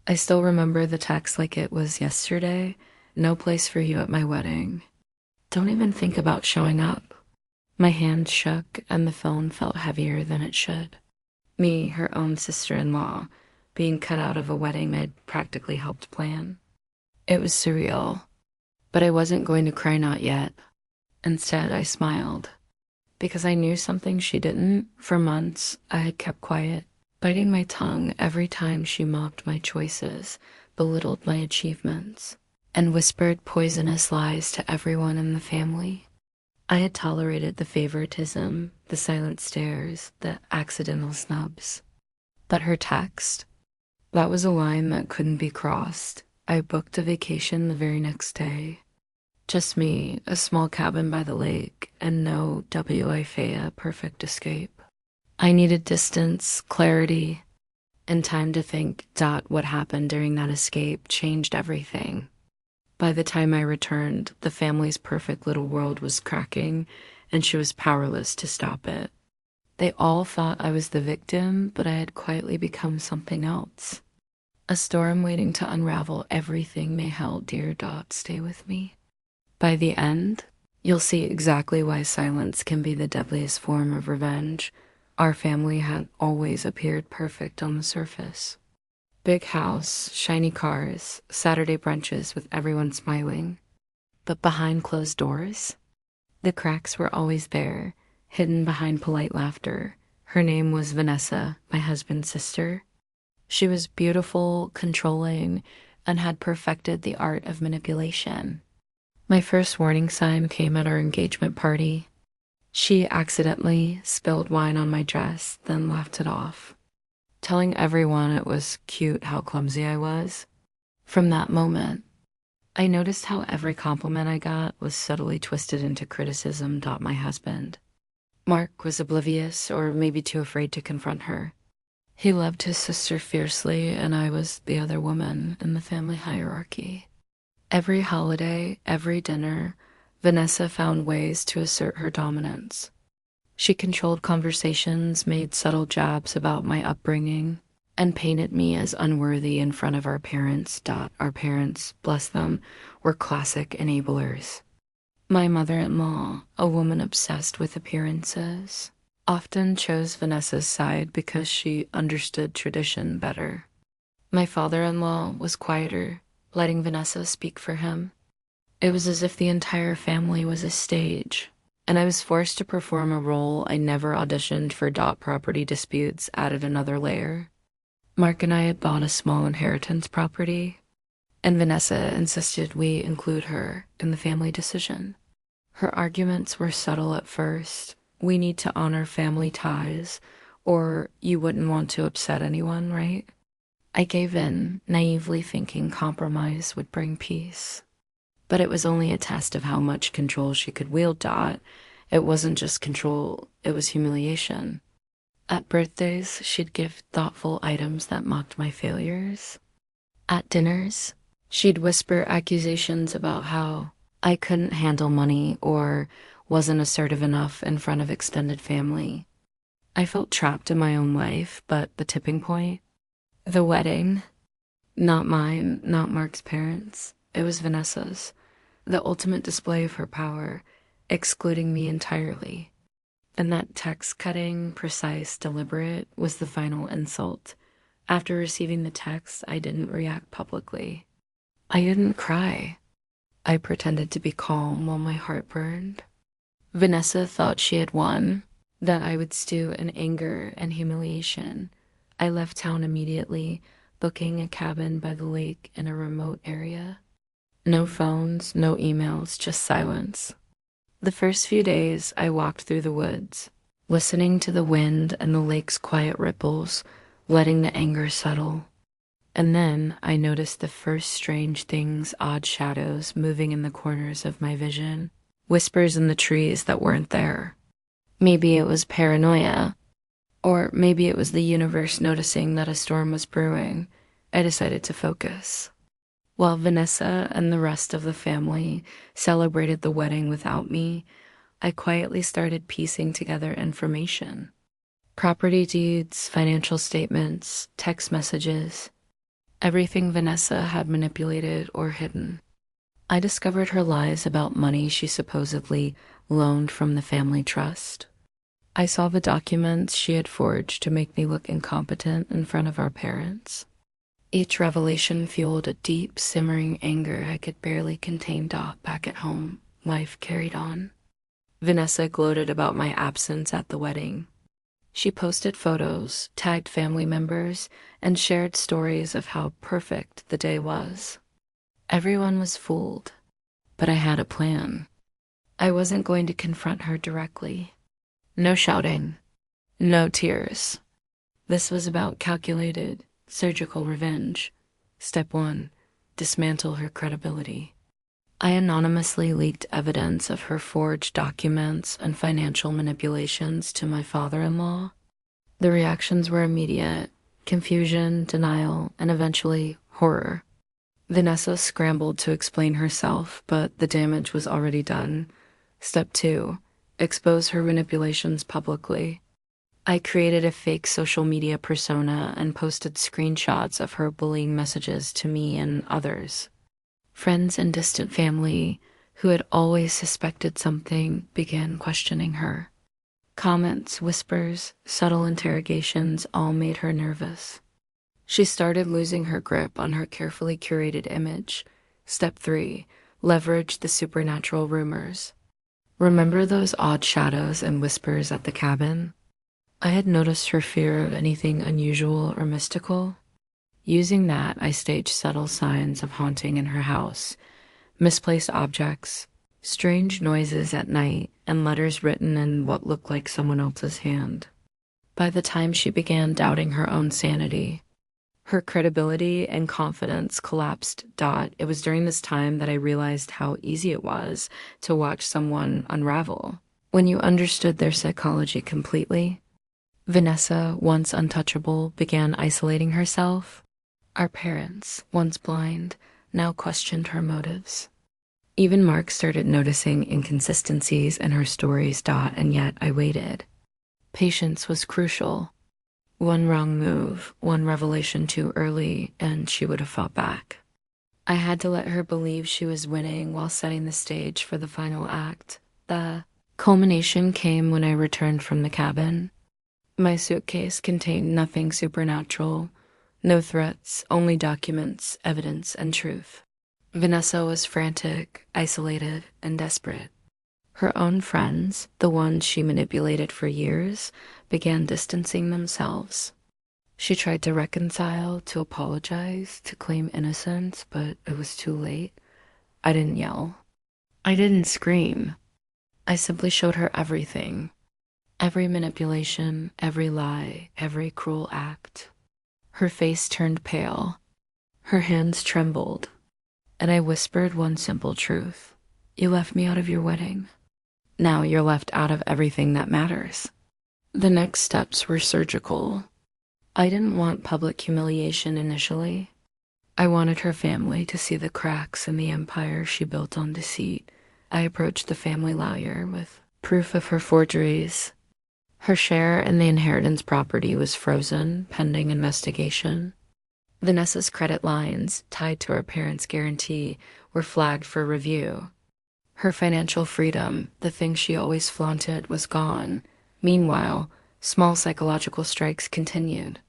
I still remember the text like it was yesterday. No place for you at my wedding. Don't even think about showing up. My hand shook and the phone felt heavier than it should. Me, her own sister-in-law, being cut out of a wedding I'd practically helped plan. It was surreal, but I wasn't going to cry not yet. Instead, I smiled, because I knew something she didn't. For months, I had kept quiet, biting my tongue every time she mocked my choices, belittled my achievements, and whispered poisonous lies to everyone in the family. I had tolerated the favoritism, the silent stares, the accidental snubs. But her text, that was a line that couldn't be crossed. I booked a vacation the very next day. Just me, a small cabin by the lake, and no WIFA perfect escape. I needed distance, clarity, and time to think. What happened during that escape changed everything. By the time I returned, the family's perfect little world was cracking, and she was powerless to stop it. They all thought I was the victim, but I had quietly become something else. A storm waiting to unravel everything may held. Dear Dot, stay with me. By the end, you'll see exactly why silence can be the deadliest form of revenge. Our family had always appeared perfect on the surface. Big house, shiny cars, Saturday brunches with everyone smiling. But behind closed doors, the cracks were always there, hidden behind polite laughter. Her name was Vanessa, my husband's sister. She was beautiful, controlling, and had perfected the art of manipulation. My first warning sign came at our engagement party. She accidentally spilled wine on my dress, then laughed it off, telling everyone it was cute how clumsy I was. From that moment, I noticed how every compliment I got was subtly twisted into criticism. My husband, Mark, was oblivious or maybe too afraid to confront her. He loved his sister fiercely, and I was the other woman in the family hierarchy. Every holiday, every dinner, Vanessa found ways to assert her dominance. She controlled conversations, made subtle jabs about my upbringing, and painted me as unworthy in front of our parents. Our parents, bless them, were classic enablers. My mother-in-law, a woman obsessed with appearances, often chose Vanessa's side because she understood tradition better. My father-in-law was quieter, letting Vanessa speak for him. It was as if the entire family was a stage, and I was forced to perform a role I never auditioned for. Property disputes added another layer. Mark and I had bought a small inheritance property, and Vanessa insisted we include her in the family decision. Her arguments were subtle at first. We need to honor family ties, or you wouldn't want to upset anyone, right? I gave in, naively thinking compromise would bring peace. But it was only a test of how much control she could wield. It wasn't just control, it was humiliation. At birthdays, she'd give thoughtful items that mocked my failures. At dinners, she'd whisper accusations about how I couldn't handle money or wasn't assertive enough in front of extended family. I felt trapped in my own life, but the tipping point, the wedding, not mine, not Mark's parents, it was Vanessa's. The ultimate display of her power, excluding me entirely. And that text cutting, precise, deliberate, was the final insult. After receiving the text, I didn't react publicly. I didn't cry. I pretended to be calm while my heart burned. Vanessa thought she had won, that I would stew in anger and humiliation. I left town immediately, booking a cabin by the lake in a remote area. No phones, no emails, just silence. The first few days, I walked through the woods, listening to the wind and the lake's quiet ripples, letting the anger settle. And then I noticed the first strange things, odd shadows moving in the corners of my vision, whispers in the trees that weren't there. Maybe it was paranoia, or maybe it was the universe noticing that a storm was brewing. I decided to focus. While Vanessa and the rest of the family celebrated the wedding without me, I quietly started piecing together information. Property deeds, financial statements, text messages. Everything Vanessa had manipulated or hidden. I discovered her lies about money she supposedly loaned from the family trust. I saw the documents she had forged to make me look incompetent in front of our parents. Each revelation fueled a deep, simmering anger I could barely contain. Back at home, life carried on. Vanessa gloated about my absence at the wedding. She posted photos, tagged family members, and shared stories of how perfect the day was. Everyone was fooled, but I had a plan. I wasn't going to confront her directly. No shouting, no tears. This was about calculated, surgical revenge. Step 1, dismantle her credibility. I anonymously leaked evidence of her forged documents and financial manipulations to my father-in-law. The reactions were immediate: confusion, denial, and eventually horror. Vanessa scrambled to explain herself, but the damage was already done. Step 2, expose her manipulations publicly. I created a fake social media persona and posted screenshots of her bullying messages to me and others. Friends and distant family, who had always suspected something, began questioning her. Comments, whispers, subtle interrogations all made her nervous. She started losing her grip on her carefully curated image. Step 3, leverage the supernatural rumors. Remember those odd shadows and whispers at the cabin? I had noticed her fear of anything unusual or mystical. Using that, I staged subtle signs of haunting in her house: misplaced objects, strange noises at night, and letters written in what looked like someone else's hand. By the time she began doubting her own sanity, her credibility and confidence collapsed. It was during this time that I realized how easy it was to watch someone unravel. When you understood their psychology completely, Vanessa, once untouchable, began isolating herself. Our parents, once blind, now questioned her motives. Even Mark started noticing inconsistencies in her stories. And yet I waited. Patience was crucial. One wrong move, one revelation too early, and she would have fought back. I had to let her believe she was winning while setting the stage for the final act. The culmination came when I returned from the cabin. My suitcase contained nothing supernatural. No threats, only documents, evidence, and truth. Vanessa was frantic, isolated, and desperate. Her own friends, the ones she manipulated for years, began distancing themselves. She tried to reconcile, to apologize, to claim innocence, but it was too late. I didn't yell. I didn't scream. I simply showed her everything. Every manipulation, every lie, every cruel act. Her face turned pale. Her hands trembled. And I whispered one simple truth: you left me out of your wedding. Now you're left out of everything that matters. The next steps were surgical. I didn't want public humiliation initially. I wanted her family to see the cracks in the empire she built on deceit. I approached the family lawyer with proof of her forgeries. Her share in the inheritance property was frozen, pending investigation. Vanessa's credit lines, tied to her parents' guarantee, were flagged for review. Her financial freedom, the thing she always flaunted, was gone. Meanwhile, small psychological strikes continued.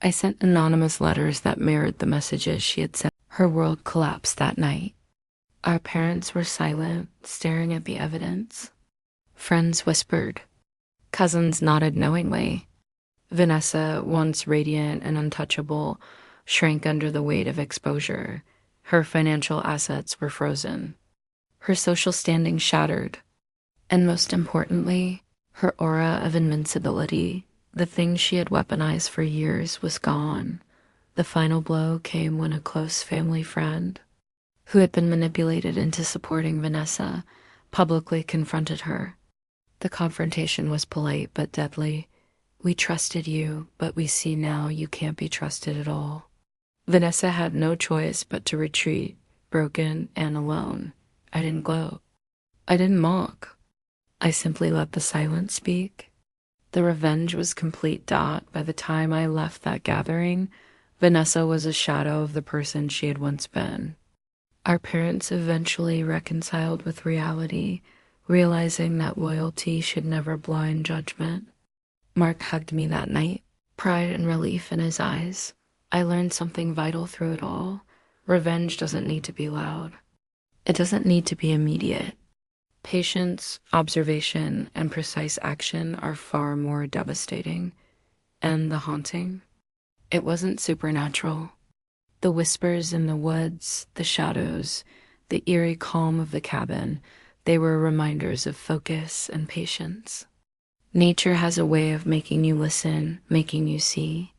I sent anonymous letters that mirrored the messages she had sent. Her world collapsed that night. Our parents were silent, staring at the evidence. Friends whispered. Cousins nodded knowingly. Vanessa, once radiant and untouchable, shrank under the weight of exposure. Her financial assets were frozen. Her social standing shattered. And most importantly, her aura of invincibility, the thing she had weaponized for years, was gone. The final blow came when a close family friend, who had been manipulated into supporting Vanessa, publicly confronted her. The confrontation was polite but deadly. We trusted you, but we see now you can't be trusted at all. Vanessa had no choice but to retreat, broken and alone. I didn't gloat. I didn't mock. I simply let the silence speak. The revenge was complete. By the time I left that gathering, Vanessa was a shadow of the person she had once been. Our parents eventually reconciled with reality, realizing that loyalty should never blind judgment. Mark hugged me that night, pride and relief in his eyes. I learned something vital through it all. Revenge doesn't need to be loud. It doesn't need to be immediate. Patience, observation, and precise action are far more devastating. And the haunting? It wasn't supernatural. The whispers in the woods, the shadows, the eerie calm of the cabin, they were reminders of focus and patience. Nature has a way of making you listen, making you see.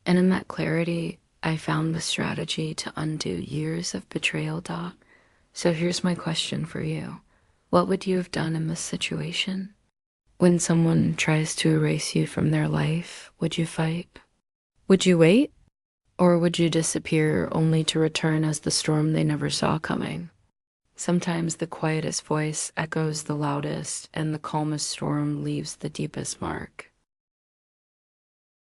And in that clarity, I found the strategy to undo years of betrayal, Doc. So here's my question for you. What would you have done in this situation? When someone tries to erase you from their life, would you fight? Would you wait? Or would you disappear only to return as the storm they never saw coming? Sometimes the quietest voice echoes the loudest, and the calmest storm leaves the deepest mark.